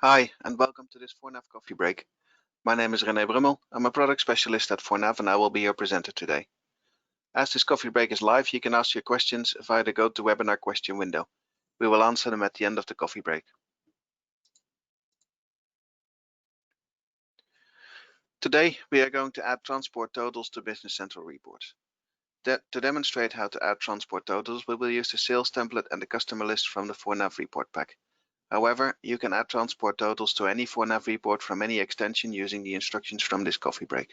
Hi, and welcome to this Fornav coffee break. My name is René Brummel. I'm a product specialist at Fornav and I will be your presenter today. As this coffee break is live, you can ask your questions via the GoToWebinar question window. We will answer them at the end of the coffee break. Today, we are going to add transport totals to Business Central reports. To demonstrate how to add transport totals, we will use the sales template and the customer list from the Fornav report pack. However, you can add transport totals to any Fornav report from any extension using the instructions from this coffee break.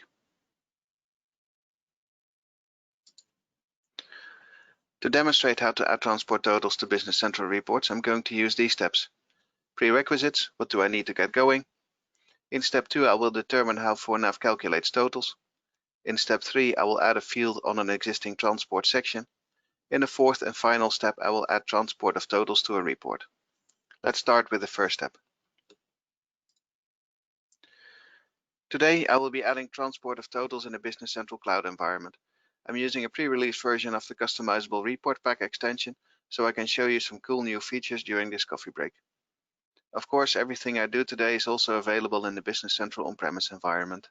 To demonstrate how to add transport totals to Business Central reports, I'm going to use these steps. Prerequisites, what do I need to get going? In step 2, I will determine how Fornav calculates totals. In step 3, I will add a field on an existing transport section. In the fourth and final step, I will add transport of totals to a report. Let's start with the first step. Today, I will be adding transport of totals in a Business Central Cloud environment. I'm using a pre-release version of the customizable report pack extension, so I can show you some cool new features during this coffee break. Of course, everything I do today is also available in the Business Central on-premise environment.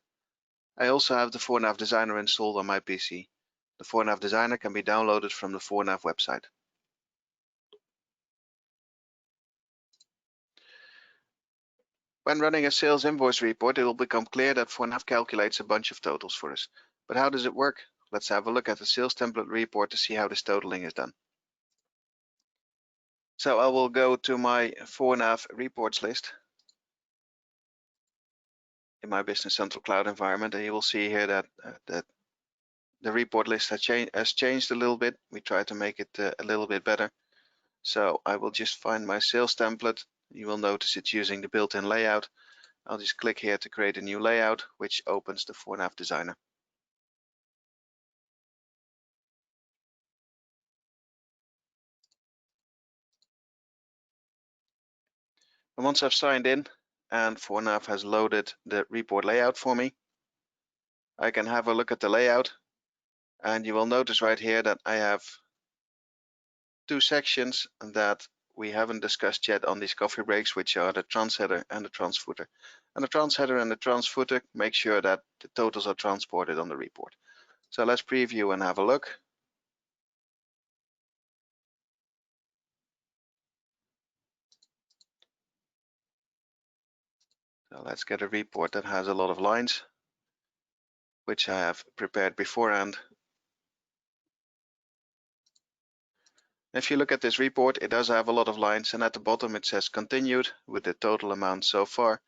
I also have the Fornav Designer installed on my PC. The Fornav Designer can be downloaded from the Fornav website. When running a sales invoice report, it will become clear that Fornav calculates a bunch of totals for us. But how does it work? Let's have a look at the sales template report to see how this totaling is done. So I will go to my Fornav reports list in my Business Central Cloud environment, and you will see here that the report list has changed a little bit. We try to make it a little bit better. So I will just find my sales template. You will notice it's using the built-in layout. I'll just click here to create a new layout, which opens the Fornav Designer. And once I've signed in and Fornav has loaded the report layout for me, I can have a look at the layout. And you will notice right here that I have two sections that we haven't discussed yet on these coffee breaks, which are the trans header and the trans footer. And the trans header and the trans footer make sure that the totals are transported on the report. So let's preview and have a look. So let's get a report that has a lot of lines, which I have prepared beforehand. If you look at this report, it does have a lot of lines, and at the bottom it says continued with the total amount so far.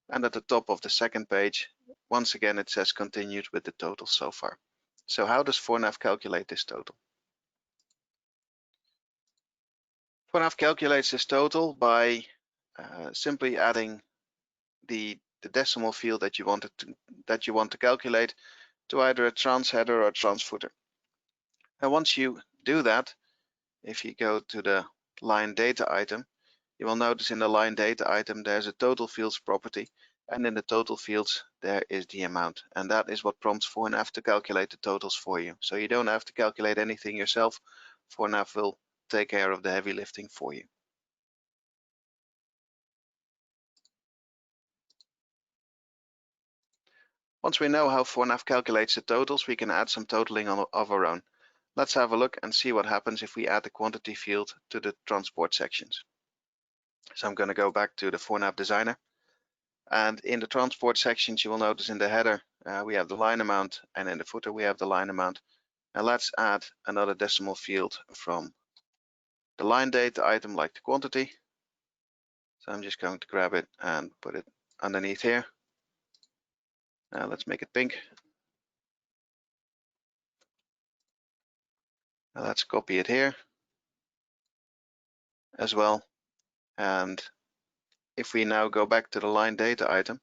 And at the top of the second page, once again, it says continued with the total so far. So how does Fornav calculate this total? Fornav calculates this total by simply adding the decimal field that you want to calculate to either a trans header or a trans footer. And once you do that, if you go to the line data item, you will notice in the line data item there's a total fields property, and in the total fields there is the amount, and that is what prompts Fornav to calculate the totals for you. So you don't have to calculate anything yourself. Fornav will take care of the heavy lifting for you. Once we know how Fornav calculates the totals, we can add some totaling of our own. Let's have a look and see what happens if we add the quantity field to the transport sections. So I'm going to go back to the Fornav Designer. And in the transport sections, you will notice in the header, we have the line amount, and in the footer, we have the line amount. And let's add another decimal field from the line data item, like the quantity. So I'm just going to grab it and put it underneath here. Now let's make it pink. Now let's copy it here as well. And if we now go back to the line data item,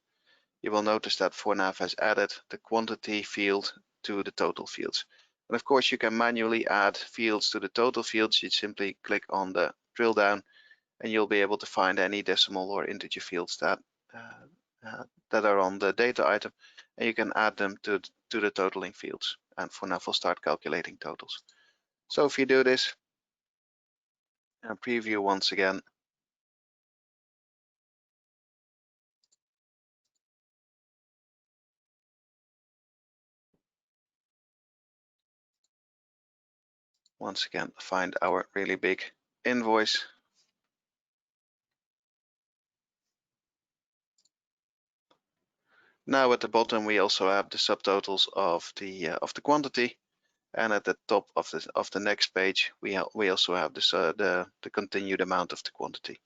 you will notice that Fornav has added the quantity field to the total fields. And of course, you can manually add fields to the total fields. You simply click on the drill down and you'll be able to find any decimal or integer fields that are on the data item, and you can add them to the totaling fields, and Fornav will start calculating totals. So if you do this and preview once again, once again find our really big invoice. Now at the bottom we also have the subtotals of the quantity, and at the top of the next page we also have this, the continued amount of the quantity.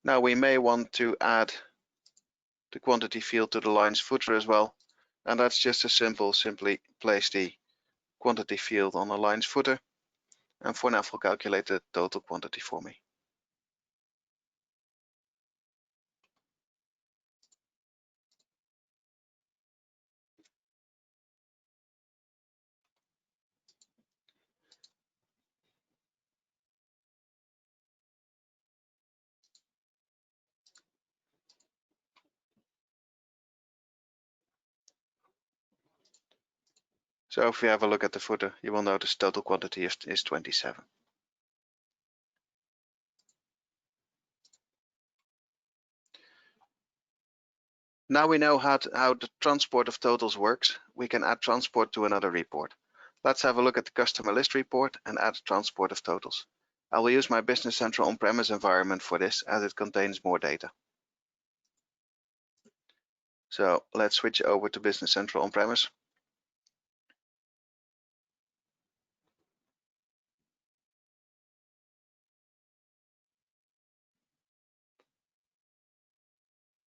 Now we may want to add the quantity field to the line's footer as well, and that's just as simple. Simply place the quantity field on the line's footer, and Fornav will calculate the total quantity for me. So if we have a look at the footer, you will notice total quantity is 27. Now we know how the transport of totals works. We can add transport to another report. Let's have a look at the customer list report and add transport of totals. I will use my Business Central on-premise environment for this, as it contains more data. So let's switch over to Business Central on-premise.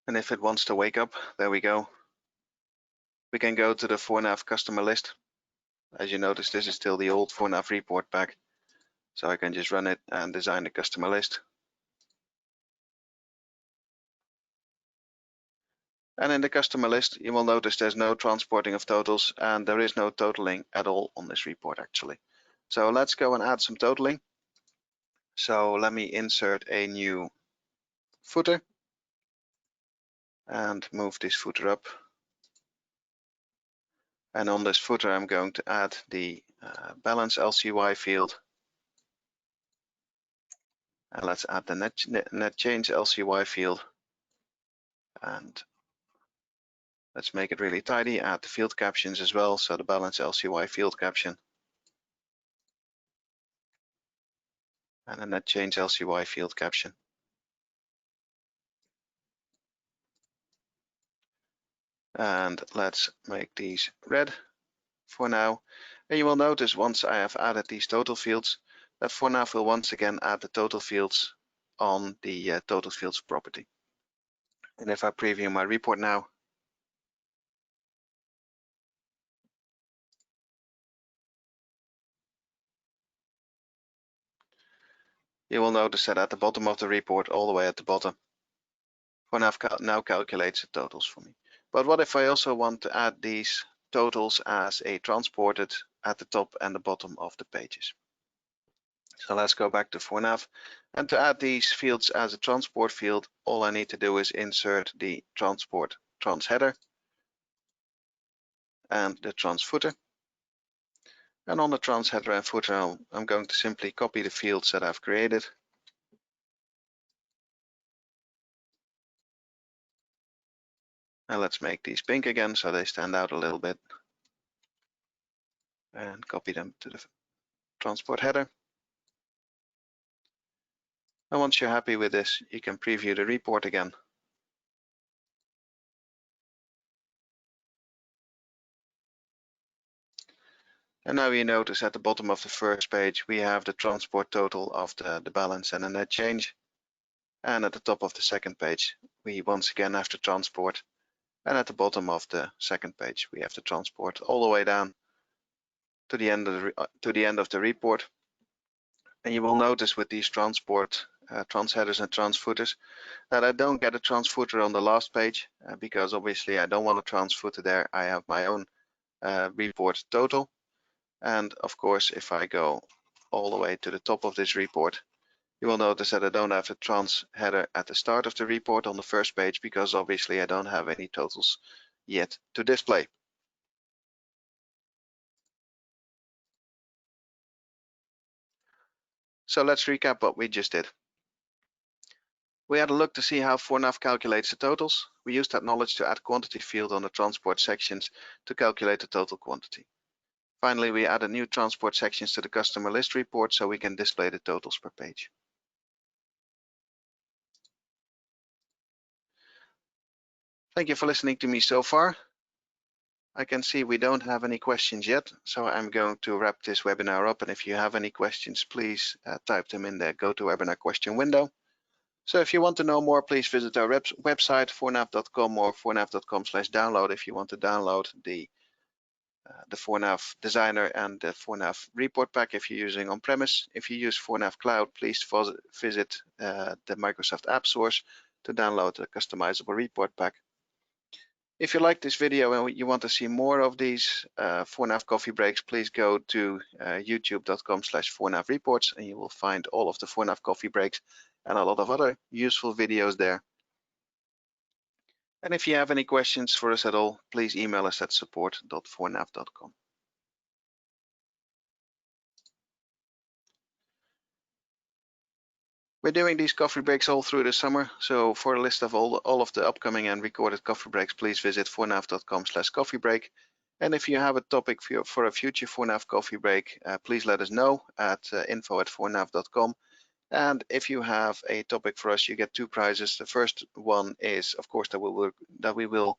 And if it wants to wake up, there we go. We can go to the Fornav customer list. As you notice, this is still the old Fornav report pack. So I can just run it and design the customer list. And in the customer list, you will notice there's no transporting of totals, and there is no totaling at all on this report actually. So let's go and add some totaling. So let me insert a new footer and move this footer up. And on this footer, I'm going to add the balance LCY field. And let's add the net change LCY field. And let's make it really tidy. Add the field captions as well. So the balance LCY field caption. And the net change LCY field caption. And let's make these red for now. And you will notice once I have added these total fields, that Fornav will once again add the total fields on the total fields property. And if I preview my report now, you will notice that at the bottom of the report, all the way at the bottom, Fornav now calculates the totals for me. But what if I also want to add these totals as a transported at the top and the bottom of the pages? So let's go back to Fornav, and to add these fields as a transport field, all I need to do is insert the transport trans header and the trans footer. And on the trans header and footer, I'm going to simply copy the fields that I've created. And let's make these pink again so they stand out a little bit. And copy them to the transport header. And once you're happy with this, you can preview the report again. And now you notice at the bottom of the first page, we have the transport total of the balance and the net change. And at the top of the second page, we once again have the transport. And at the bottom of the second page, we have the transport all the way down to the end of the report. And you will notice with these transport trans headers and trans footers that I don't get a trans footer on the last page because obviously I don't want a trans footer there. I have my own report total. And of course, if I go all the way to the top of this report, you will notice that I don't have the trans header at the start of the report on the first page because obviously I don't have any totals yet to display. So let's recap what we just did. We had a look to see how 4nav calculates the totals. We used that knowledge to add quantity field on the transport sections to calculate the total quantity. Finally, we added new transport sections to the customer list report so we can display the totals per page. Thank you for listening to me so far. I can see we don't have any questions yet, so I'm going to wrap this webinar up. And if you have any questions, please type them in the GoToWebinar question window. So if you want to know more, please visit our website, 4nav.com or 4nav.com/download if you want to download the 4nav Designer and the 4nav Report Pack if you're using on-premise. If you use 4nav Cloud, please visit the Microsoft App Source to download the customizable report pack. If you like this video and you want to see more of these 4nav coffee breaks, please go to youtube.com/4navreports and you will find all of the 4nav coffee breaks and a lot of other useful videos there. And if you have any questions for us at all, please email us at support.4nav.com. We're doing these coffee breaks all through the summer, so for a list of all of the upcoming and recorded coffee breaks, please visit 4nav.com/coffee break. And if you have a topic for a future 4nav coffee break, please let us know at info@4nav.com. And if you have a topic for us, you get two prizes. The first one is, of course, that we will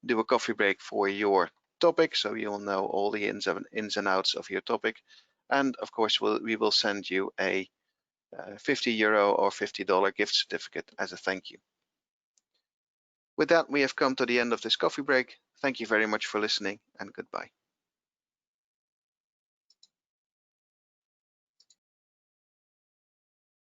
do a coffee break for your topic, so you'll know all the ins and outs of your topic. And of course, we will send you a €50 or $50 gift certificate as a thank you. With that, we have come to the end of this coffee break. Thank you very much for listening, and goodbye.